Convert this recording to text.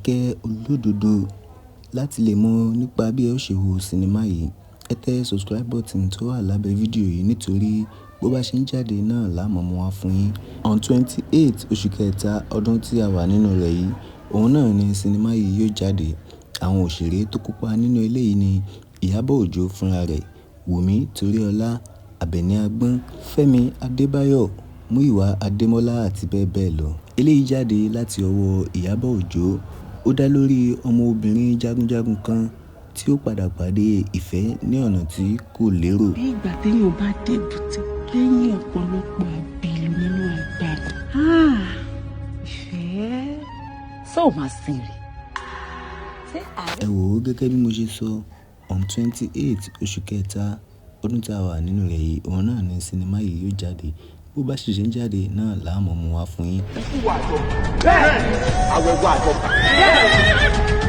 LABAKE OLODODO. Láti lè mọ̀ nípa bí ẹ ó ṣe wo sinimá yìí, ẹ tẹ subscribe button tó wà lábẹ́ fídíò yìí nítorí bó bá ṣe ń jáde náà la máa mú wá fún yín. On 28 oṣù kẹta ọdún tí a wà nínú rẹ̀ yìí, òun náà ni sinimá yìí yóò jáde. Àwọn òṣèré tó kópa nínú eléyìí ni Iyabo Ojo fúnra rẹ̀, Wunmi, Toriola, Abeni Agbon, Femi Adebayo, Muyiwa, Ademola àti bẹ́ẹ̀ bẹ́ẹ̀ lọ. Eléyìí jáde láti ọwọ́ Iyabo Ojo. Ó dá lórí ọmọbìnrin jagunjagun kan tí ó padà pàdé ìfẹ́ ní ọ̀nà tí kò lérò. Bí ìgbà téèyàn bá dé bùtì lẹ́yìn ọ̀pọ̀lọpọ̀ àbílù nínú agbára. Ìfẹ́ sọ ma sin rè. Ẹ wò ó gẹ́gẹ́ bí mo ṣe sọ, on 28 oṣù kẹta ọdún tí a wà nínú rẹ̀ yìí, òun náà ni sinimá yìí yóò jáde. Bó bá ṣe ń jáde náà la máa mú wá fún yín. Bẹ́ẹ̀ ni, àwẹ̀wò àjọpọ̀.